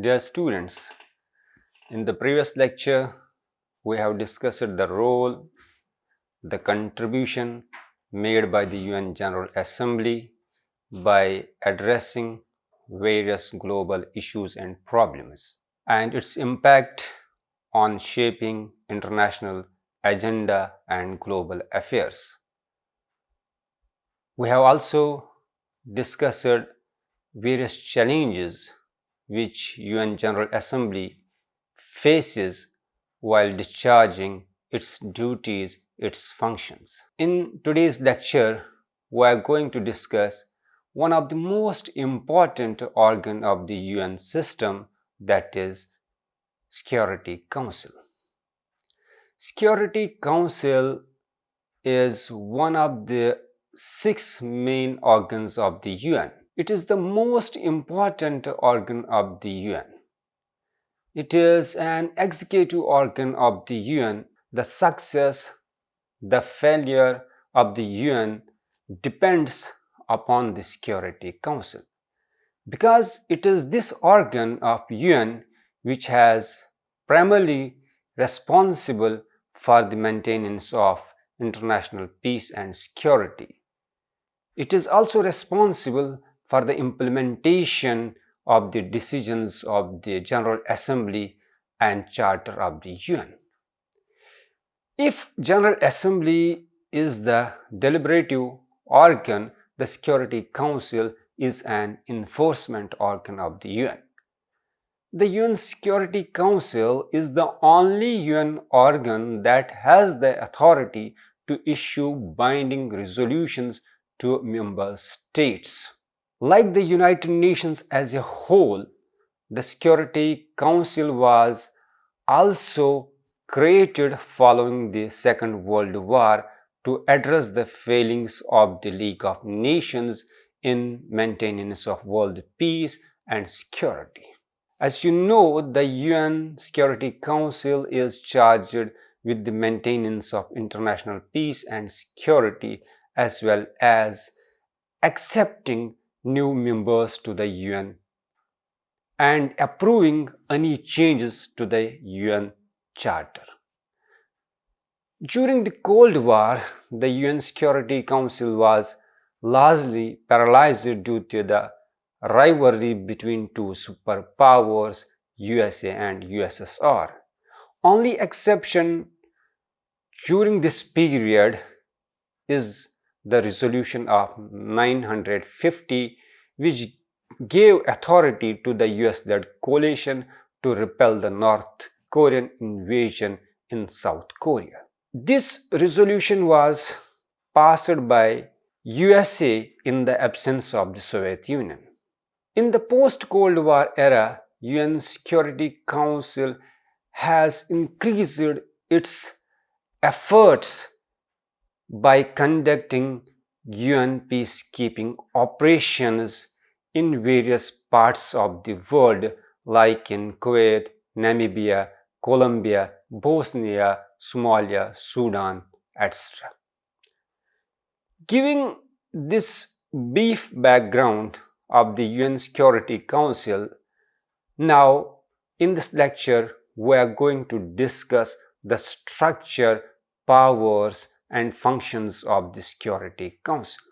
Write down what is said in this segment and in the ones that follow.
Dear students, in the previous lecture, we have discussed the role, the contribution made by the UN General Assembly by addressing various global issues and problems, and its impact on shaping international agenda and global affairs. We have also discussed various challenges which UN General Assembly faces while discharging its duties, its functions. In today's lecture, we are going to discuss one of the most important organ of the UN system, that is Security Council. Security Council is one of the 6 main organs of the UN. It is the most important organ of the UN. It is an executive organ of the UN. The success, the failure of the UN depends upon the Security Council, because it is this organ of UN which has primarily responsible for the maintenance of international peace and security. It is also responsible for the implementation of the decisions of the General Assembly and Charter of the UN. If General Assembly is the deliberative organ, the Security Council is an enforcement organ of the UN. The UN Security Council is the only UN organ that has the authority to issue binding resolutions to member states. Like the United Nations as a whole, the Security Council was also created following the Second World War to address the failings of the League of Nations in maintenance of world peace and security. As you know, the UN Security Council is charged with the maintenance of international peace and security, as well as accepting new members to the UN and approving any changes to the UN Charter. During the Cold War, the UN Security Council was largely paralyzed due to the rivalry between two superpowers, USA and USSR. Only exception during this period is the resolution of 950, which gave authority to the US-led coalition to repel the North Korean invasion in South Korea. This resolution was passed by USA in the absence of the Soviet Union. In the post-Cold War era, UN Security Council has increased its efforts by conducting UN peacekeeping operations in various parts of the world, like in Kuwait, Namibia, Colombia, Bosnia, Somalia, Sudan, etc. Giving this brief background of the UN Security Council, now in this lecture we are going to discuss the structure, powers and functions of the Security Council.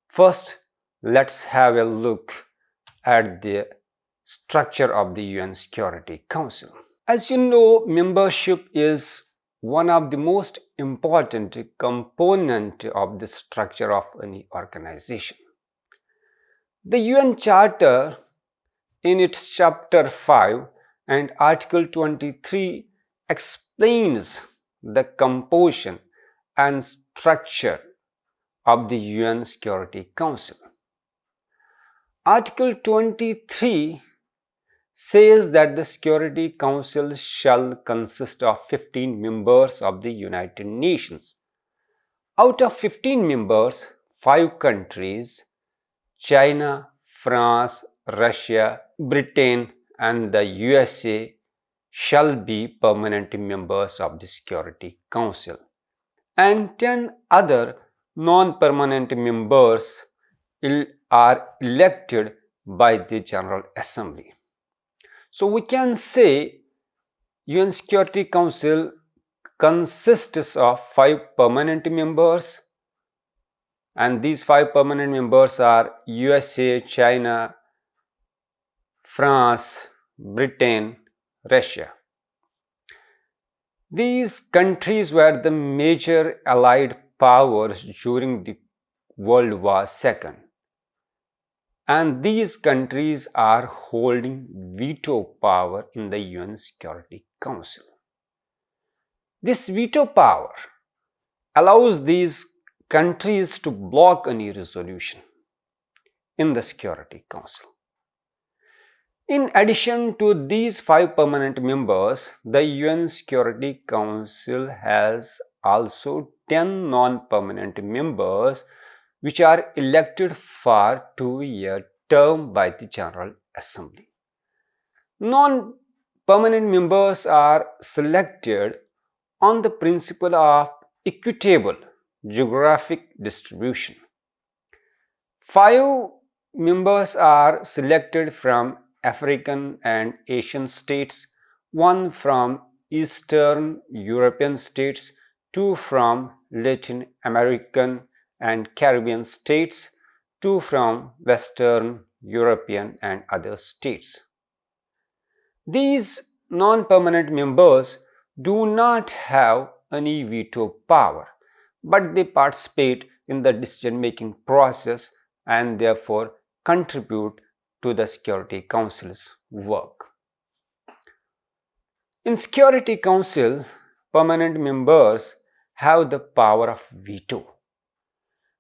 First, let's have a look at the structure of the UN Security Council. As you know, membership is one of the most important component of the structure of any organization. The UN Charter, in its Chapter 5 and Article 23, explains the composition and structure of the UN Security Council. Article 23 says that the Security Council shall consist of 15 members of the United Nations. Out of 15 members, 5 countries, China, France, Russia, Britain and the USA, shall be permanent members of the Security Council, and 10 other non-permanent members are elected by the General Assembly. So we can say UN Security Council consists of 5 permanent members, and these 5 permanent members are USA, China, France, Britain, Russia. These countries were the major allied powers during the World War II, and these countries are holding veto power in the UN Security Council. This veto power allows these countries to block any resolution in the Security Council. In addition to these 5 permanent members, the UN Security Council has also 10 non-permanent members which are elected for 2-year term by the General Assembly. Non-permanent members are selected on the principle of equitable geographic distribution. 5 members are selected from African and Asian states, 1 from Eastern European states, 2 from Latin American and Caribbean states, 2 from Western European and other states. These non-permanent members do not have any veto power, but they participate in the decision-making process and therefore contribute to the Security Council's work. In Security Council, permanent members have the power of veto,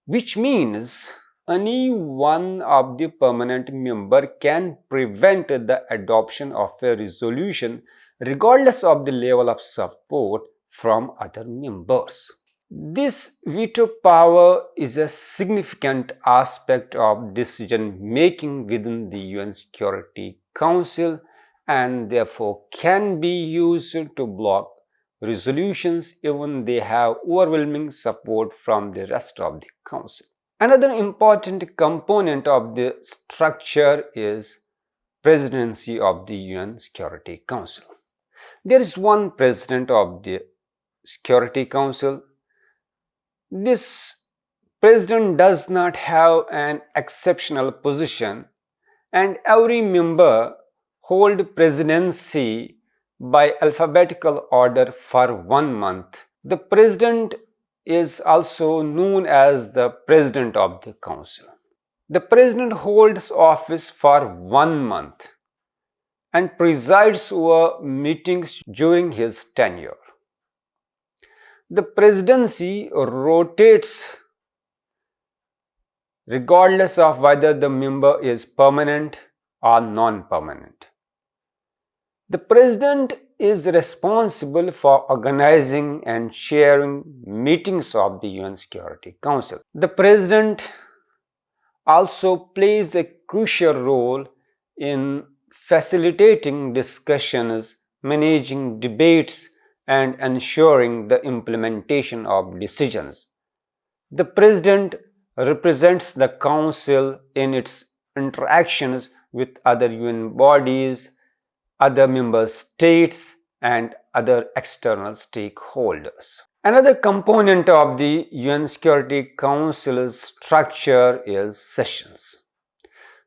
which means any one of the permanent member can prevent the adoption of a resolution regardless of the level of support from other members. This veto power is a significant aspect of decision making within the UN Security Council and therefore can be used to block resolutions even they have overwhelming support from the rest of the Council. Another important component of the structure is presidency of the UN Security Council. There is one president of the Security Council. This president does not have an exceptional position, and every member holds presidency by alphabetical order for 1 month. The president is also known as the president of the council. The president holds office for 1 month and presides over meetings during his tenure. The presidency rotates regardless of whether the member is permanent or non-permanent. The president is responsible for organizing and chairing meetings of the UN Security Council. The president also plays a crucial role in facilitating discussions, managing debates, and ensuring the implementation of decisions. The President represents the Council in its interactions with other UN bodies, other member states, and other external stakeholders. Another component of the UN Security Council's structure is sessions.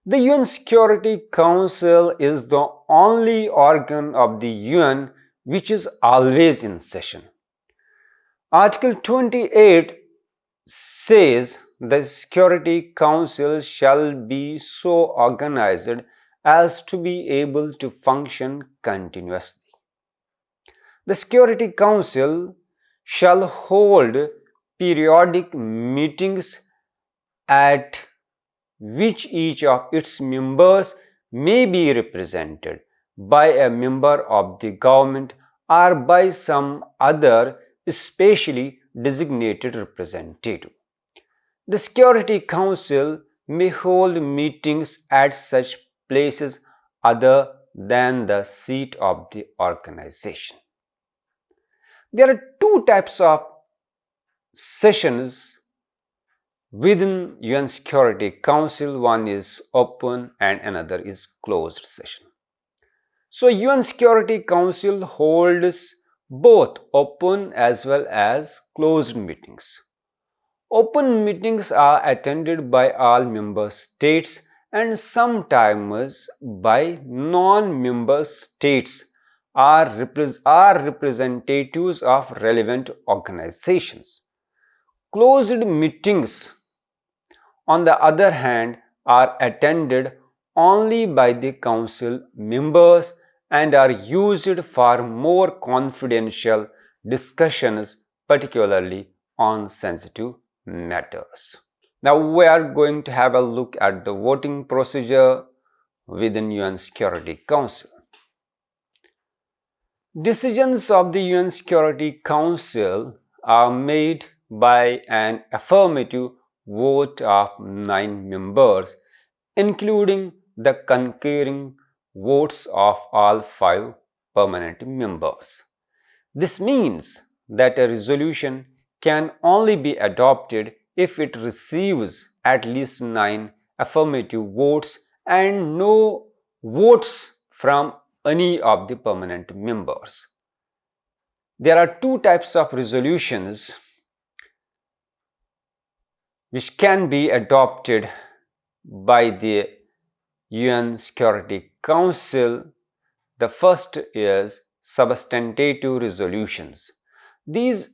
The UN Security Council is the only organ of the UN which is always in session. Article 28 says the Security Council shall be so organized as to be able to function continuously. The Security Council shall hold periodic meetings at which each of its members may be represented by a member of the government or by some other specially designated representative. The Security Council may hold meetings at such places other than the seat of the organization. There are 2 types of sessions within UN Security Council. One is open and another is closed session. So UN Security Council holds both open as well as closed meetings. Open meetings are attended by all member states and sometimes by non-member states are representatives of relevant organizations. Closed meetings, on the other hand, are attended only by the council members and are used for more confidential discussions, particularly on sensitive matters. Now we are going to have a look at the voting procedure within UN Security Council. Decisions of the UN Security Council are made by an affirmative vote of 9 members, including the concurring votes of all 5 permanent members. This means that a resolution can only be adopted if it receives at least 9 affirmative votes and no votes from any of the permanent members. There are 2 types of resolutions which can be adopted by the UN Security Council. The first is substantive resolutions. These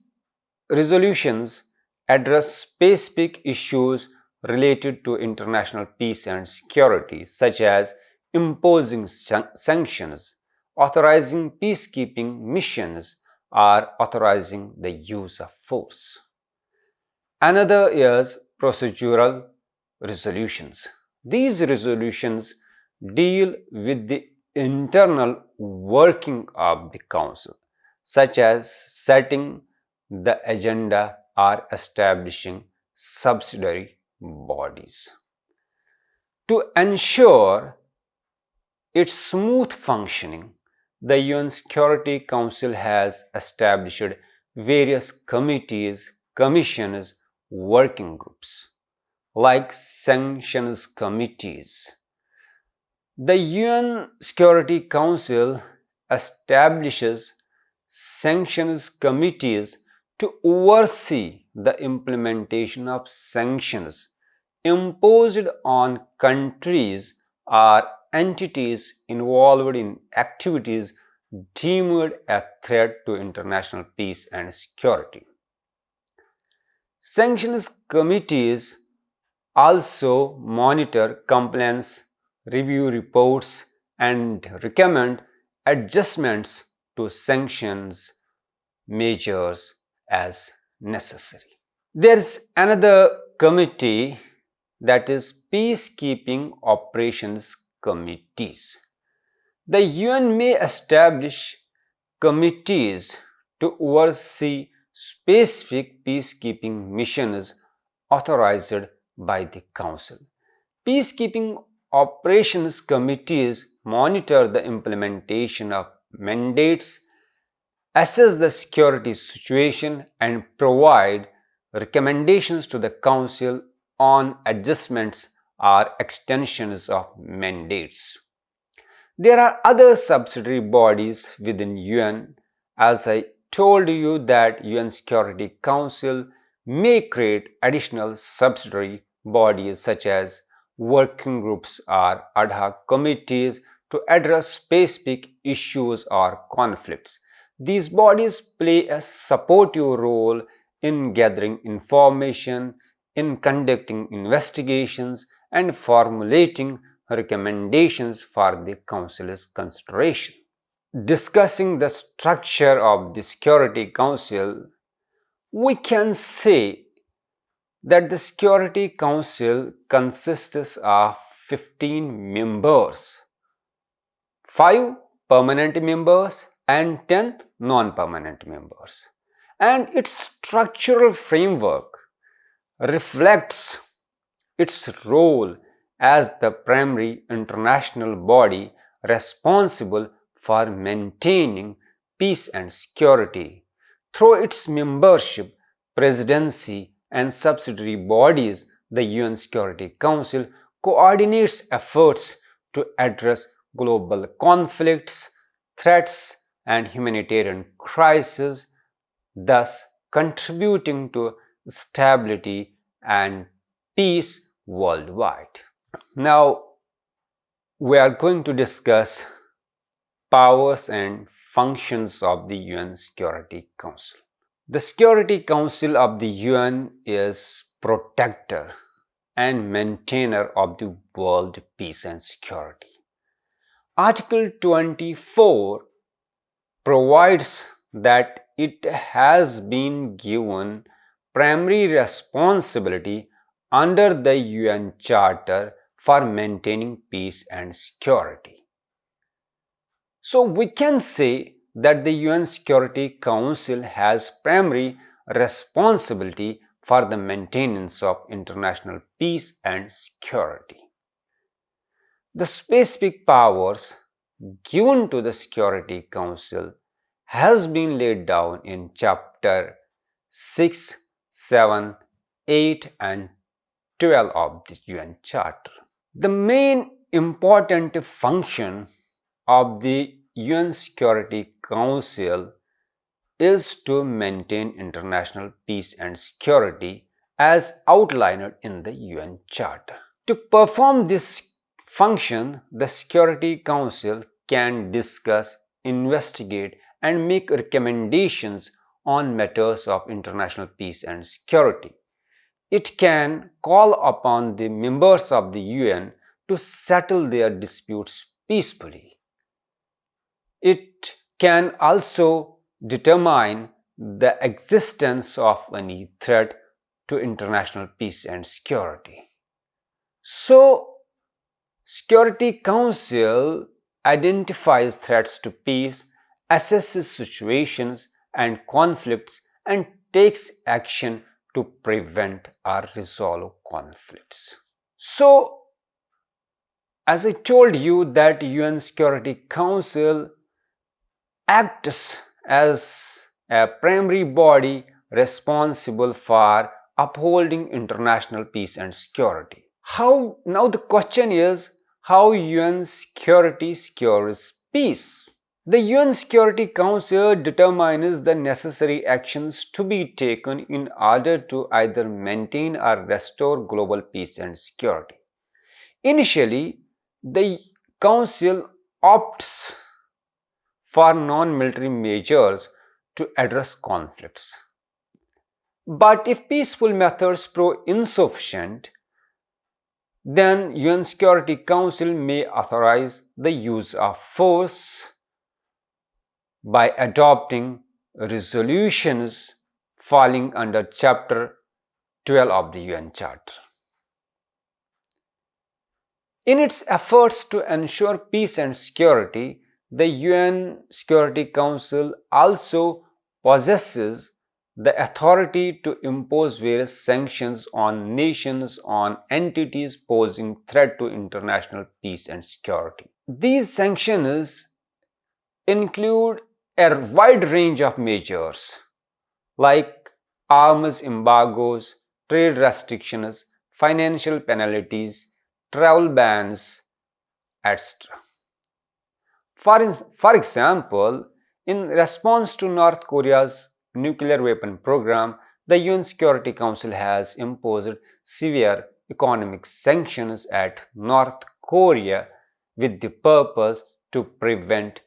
resolutions address specific issues related to international peace and security, such as imposing sanctions, authorizing peacekeeping missions, or authorizing the use of force. Another is procedural resolutions. These resolutions deal with the internal working of the Council, such as setting the agenda or establishing subsidiary bodies. To ensure its smooth functioning, the UN Security Council has established various committees, commissions, working groups, like sanctions committees. The UN Security Council establishes sanctions committees to oversee the implementation of sanctions imposed on countries or entities involved in activities deemed a threat to international peace and security. Sanctions committees also monitor compliance, review reports, and recommend adjustments to sanctions measures as necessary. There is another committee, that is Peacekeeping Operations Committees. The UN may establish committees to oversee specific peacekeeping missions authorized by the Council. Peacekeeping Operations Committees monitor the implementation of mandates, assess the security situation, and provide recommendations to the Council on adjustments or extensions of mandates. There are other subsidiary bodies within UN. As I told you that UN Security Council may create additional subsidiary bodies such as working groups or ad hoc committees to address specific issues or conflicts. These bodies play a supportive role in gathering information, in conducting investigations, and formulating recommendations for the Council's consideration. Discussing the structure of the Security Council, we can say that the Security Council consists of 15 members, 5 permanent members and 10 non-permanent members. And its structural framework reflects its role as the primary international body responsible for maintaining peace and security. Through its membership, presidency, and subsidiary bodies, the UN Security Council coordinates efforts to address global conflicts, threats and humanitarian crises, thus contributing to stability and peace worldwide. Now, we are going to discuss powers and functions of the UN Security Council. The Security Council of the UN is protector and maintainer of the world peace and security. Article 24 provides that it has been given primary responsibility under the UN Charter for maintaining peace and security. So we can say that the UN Security Council has primary responsibility for the maintenance of international peace and security. The specific powers given to the Security Council has been laid down in Chapter 6, 7, 8 and 12 of the UN Charter. The main important function of the UN Security Council is to maintain international peace and security as outlined in the UN Charter. To perform this function, the Security Council can discuss, investigate, and make recommendations on matters of international peace and security. It can call upon the members of the UN to settle their disputes peacefully. It can also determine the existence of any threat to international peace and security. So, Security Council identifies threats to peace, assesses situations and conflicts, and takes action to prevent or resolve conflicts. So, as I told you that UN Security Council acts as a primary body responsible for upholding international peace and security. Now the question is, how UN security secures peace? The UN Security Council determines the necessary actions to be taken in order to either maintain or restore global peace and security. Initially, the Council opts for non-military measures to address conflicts. But if peaceful methods prove insufficient, then UN Security Council may authorize the use of force by adopting resolutions falling under Chapter 12 of the UN Charter. In its efforts to ensure peace and security, the UN Security Council also possesses the authority to impose various sanctions on nations, on entities posing threat to international peace and security. These sanctions include a wide range of measures like arms embargoes, trade restrictions, financial penalties, travel bans, etc. For example, in response to North Korea's nuclear weapon program, the UN Security Council has imposed severe economic sanctions at North Korea with the purpose to prevent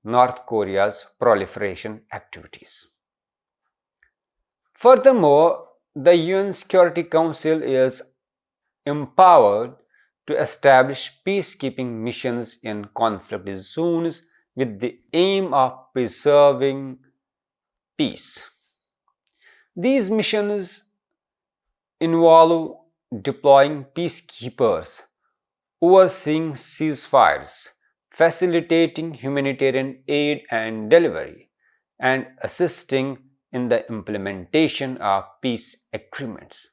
North Korea's proliferation activities. Furthermore, the UN Security Council is empowered to establish peacekeeping missions in conflict zones with the aim of preserving peace. These missions involve deploying peacekeepers, overseeing ceasefires, facilitating humanitarian aid and delivery, and assisting in the implementation of peace agreements.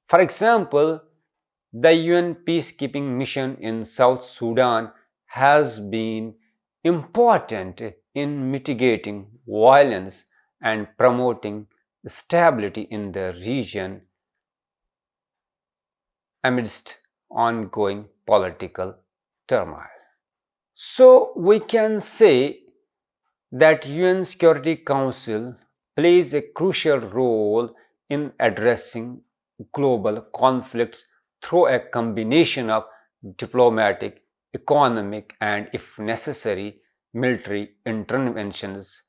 For example, the UN peacekeeping mission in South Sudan has been important in mitigating violence and promoting stability in the region amidst ongoing political turmoil. So we can say that UN Security Council plays a crucial role in addressing global conflicts through a combination of diplomatic, economic, and, if necessary, military interventions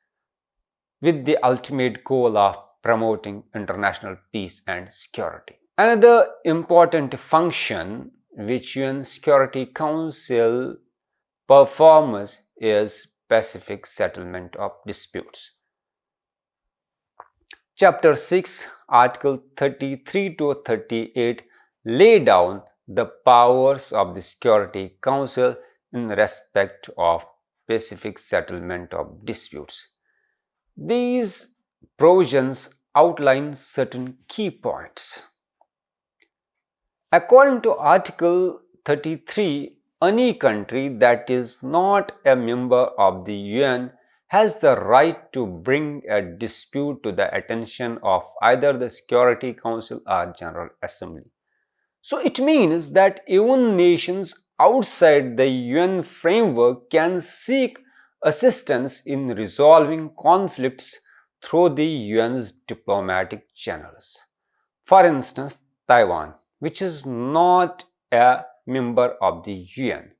with the ultimate goal of promoting international peace and security. Another important function which UN Security Council performs is pacific settlement of disputes. Chapter 6, Article 33 to 38 lay down the powers of the Security Council in respect of pacific settlement of disputes. These provisions outline certain key points. According to Article 33, any country that is not a member of the UN has the right to bring a dispute to the attention of either the Security Council or General Assembly. So it means that even nations outside the UN framework can seek assistance in resolving conflicts through the UN's diplomatic channels. For instance, Taiwan, which is not a member of the UN,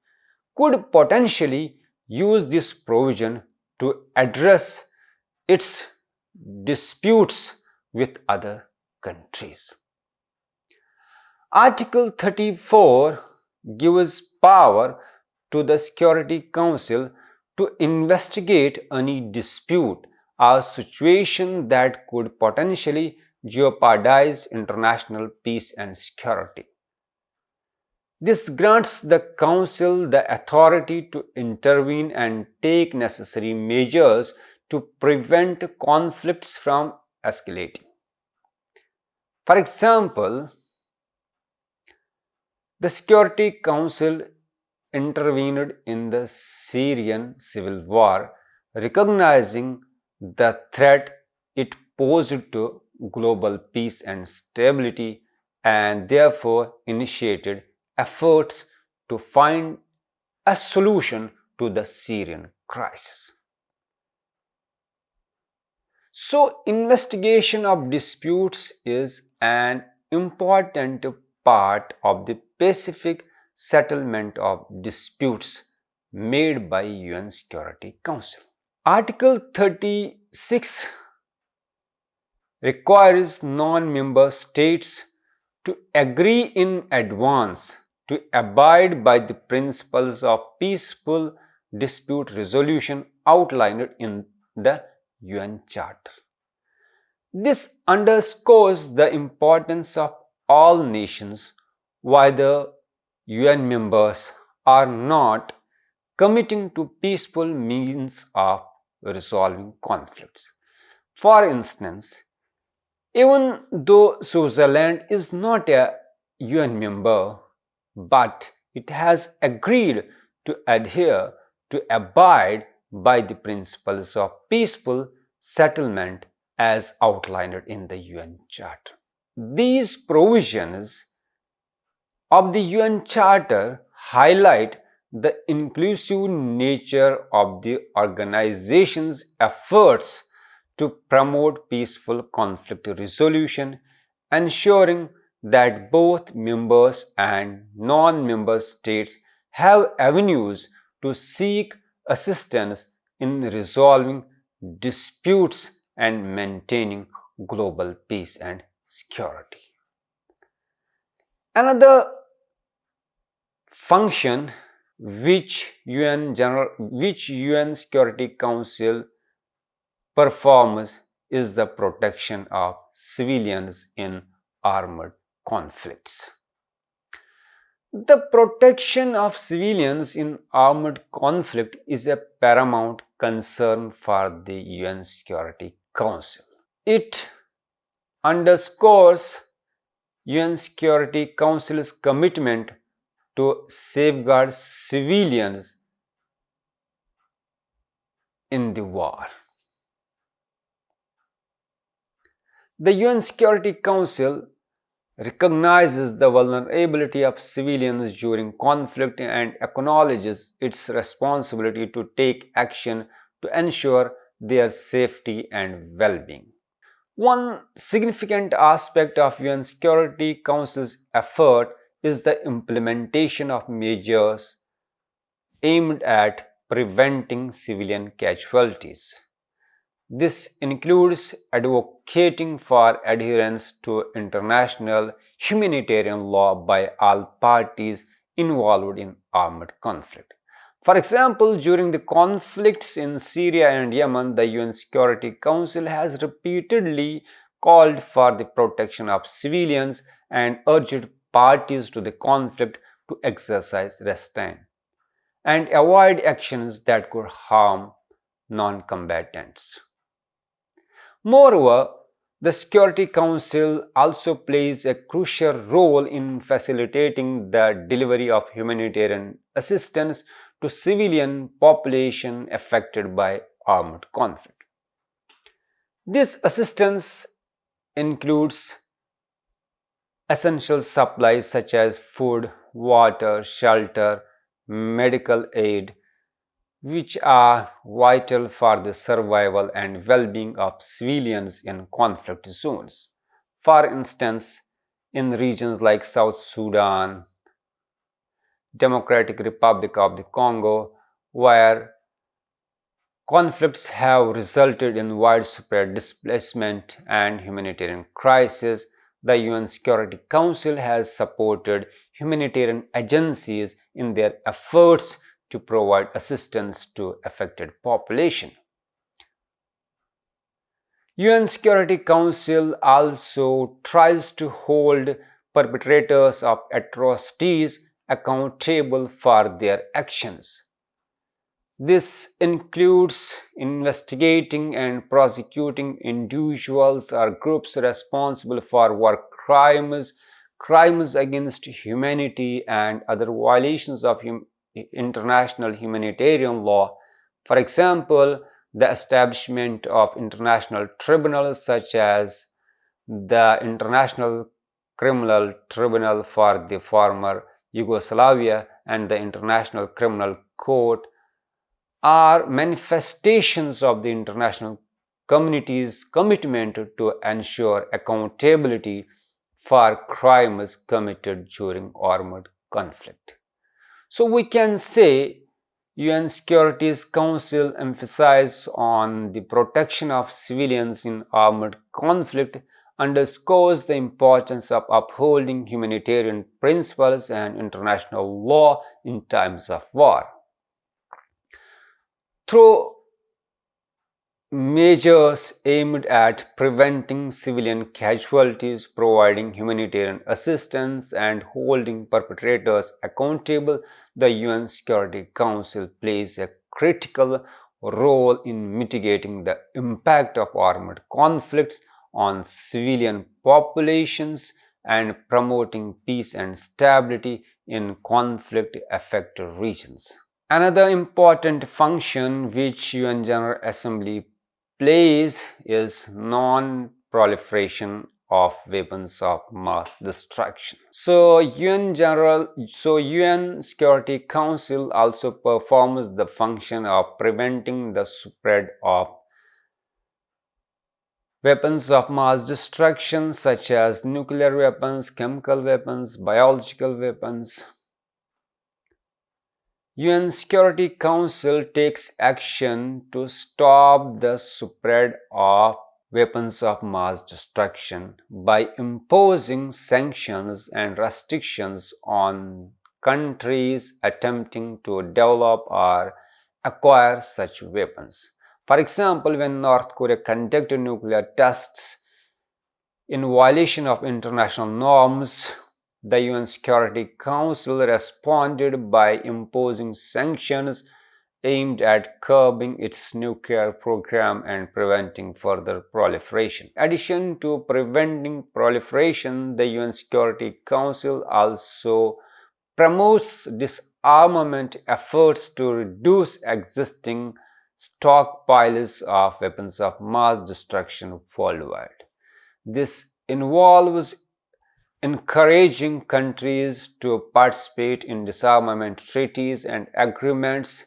could potentially use this provision to address its disputes with other countries. Article 34 gives power to the Security Council to investigate any dispute or situation that could potentially jeopardize international peace and security. This grants the Council the authority to intervene and take necessary measures to prevent conflicts from escalating. For example, the Security Council intervened in the Syrian civil war, recognizing the threat it posed to global peace and stability, and therefore initiated efforts to find a solution to the Syrian crisis. So, investigation of disputes is an important part of the pacific settlement of disputes made by UN Security Council. Article 36 requires non-member states to agree in advance to abide by the principles of peaceful dispute resolution outlined in the UN Charter. This underscores the importance of all nations, whether UN members or not, committing to peaceful means of resolving conflicts. For instance, even though Switzerland is not a UN member, but it has agreed to adhere to abide by the principles of peaceful settlement as outlined in the UN Charter. These provisions of the UN Charter highlight the inclusive nature of the organization's efforts to promote peaceful conflict resolution, ensuring that both members and non-member states have avenues to seek assistance in resolving disputes and maintaining global peace and security. Another function which UN Security Council performs is the protection of civilians in armed conflicts. The protection of civilians in armed conflict is a paramount concern for the UN Security Council. It underscores UN Security Council's commitment to safeguard civilians in the war. The UN Security Council recognizes the vulnerability of civilians during conflict and acknowledges its responsibility to take action to ensure their safety and well-being. One significant aspect of UN Security Council's effort is the implementation of measures aimed at preventing civilian casualties. This includes advocating for adherence to international humanitarian law by all parties involved in armed conflict. For example, during the conflicts in Syria and Yemen, the UN Security Council has repeatedly called for the protection of civilians and urged parties to the conflict to exercise restraint and avoid actions that could harm non-combatants. Moreover, the Security Council also plays a crucial role in facilitating the delivery of humanitarian assistance to civilian population affected by armed conflict. This assistance includes essential supplies such as food, water, shelter, medical aid, which are vital for the survival and well-being of civilians in conflict zones. For instance, in regions like South Sudan, Democratic Republic of the Congo, where conflicts have resulted in widespread displacement and humanitarian crisis, the UN Security Council has supported humanitarian agencies in their efforts to provide assistance to affected population. UN Security Council also tries to hold perpetrators of atrocities accountable for their actions. This includes investigating and prosecuting individuals or groups responsible for war crimes, crimes against humanity, and other violations of international humanitarian law. For example, the establishment of international tribunals such as the International Criminal Tribunal for the former Yugoslavia and the International Criminal Court are manifestations of the international community's commitment to ensure accountability for crimes committed during armed conflict. So we can say UN Security Council emphasis on the protection of civilians in armed conflict underscores the importance of upholding humanitarian principles and international law in times of war. Through measures aimed at preventing civilian casualties, providing humanitarian assistance, and holding perpetrators accountable, the UN Security Council plays a critical role in mitigating the impact of armed conflicts on civilian populations and promoting peace and stability in conflict-affected regions. Another important function which UN General Assembly plays is non-proliferation of weapons of mass destruction. UN Security Council also performs the function of preventing the spread of weapons of mass destruction such as nuclear weapons, chemical weapons, biological weapons. UN Security Council takes action to stop the spread of weapons of mass destruction by imposing sanctions and restrictions on countries attempting to develop or acquire such weapons. For example, when North Korea conducted nuclear tests in violation of international norms, the UN Security Council responded by imposing sanctions aimed at curbing its nuclear program and preventing further proliferation. In addition to preventing proliferation, the UN Security Council also promotes disarmament efforts to reduce existing stockpiles of weapons of mass destruction worldwide. This involves encouraging countries to participate in disarmament treaties and agreements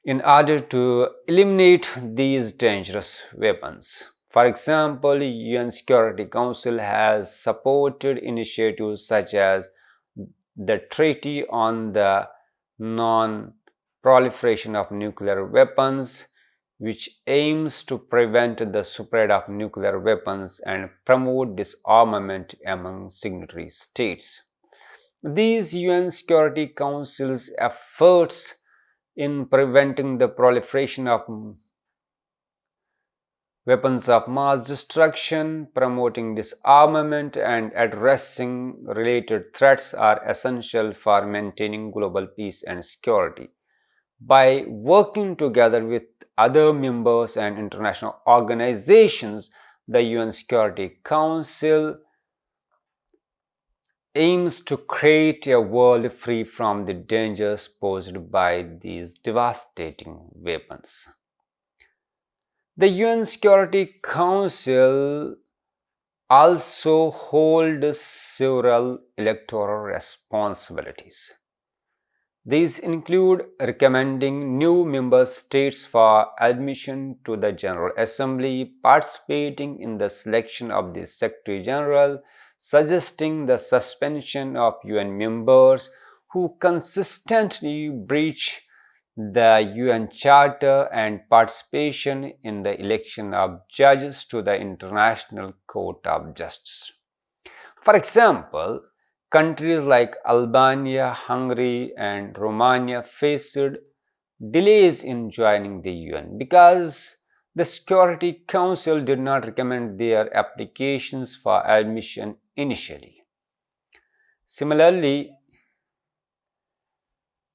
in order to eliminate these dangerous weapons. For example, UN Security Council has supported initiatives such as the Treaty on the Non-Proliferation of Nuclear Weapons, which aims to prevent the spread of nuclear weapons and promote disarmament among signatory states. These UN Security Council's efforts in preventing the proliferation of weapons of mass destruction, promoting disarmament, and addressing related threats are essential for maintaining global peace and security. By working together with other members and international organizations, the UN Security Council aims to create a world free from the dangers posed by these devastating weapons. The UN Security Council also holds several electoral responsibilities. These include recommending new member states for admission to the General Assembly, participating in the selection of the Secretary General, suggesting the suspension of UN members who consistently breach the UN Charter, and participation in the election of judges to the International Court of Justice. For example, countries like Albania, Hungary, and Romania faced delays in joining the UN because the Security Council did not recommend their applications for admission initially. Similarly,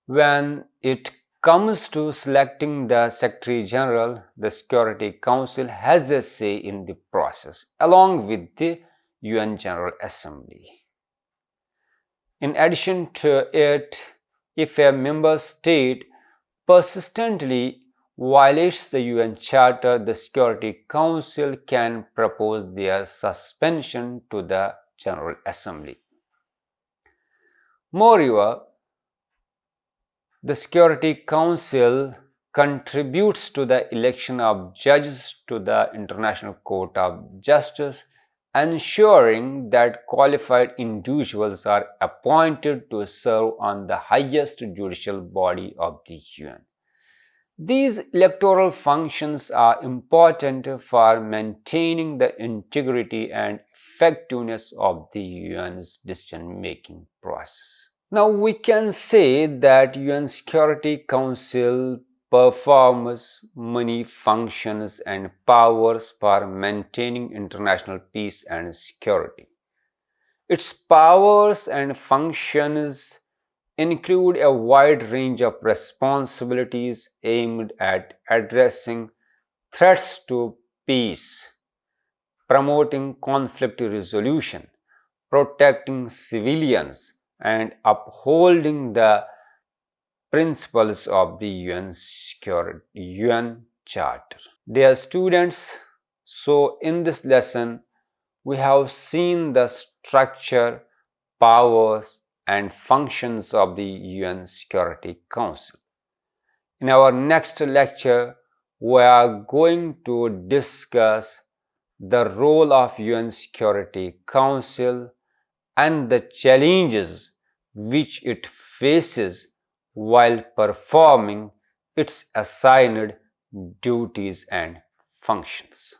when it comes to selecting the Secretary General, the Security Council has a say in the process, along with the UN General Assembly. In addition to it, if a member state persistently violates the UN Charter, the Security Council can propose their suspension to the General Assembly. Moreover, the Security Council contributes to the election of judges to the International Court of Justice, ensuring that qualified individuals are appointed to serve on the highest judicial body of the UN. These electoral functions are important for maintaining the integrity and effectiveness of the UN's decision-making process. Now we can say that UN Security Council performs many functions and powers for maintaining international peace and security. Its powers and functions include a wide range of responsibilities aimed at addressing threats to peace, promoting conflict resolution, protecting civilians, and upholding the principles of the UN Charter. Dear students, so in this lesson, we have seen the structure, powers, and functions of the UN Security Council. In our next lecture, we are going to discuss the role of UN Security Council and the challenges which it faces while performing its assigned duties and functions.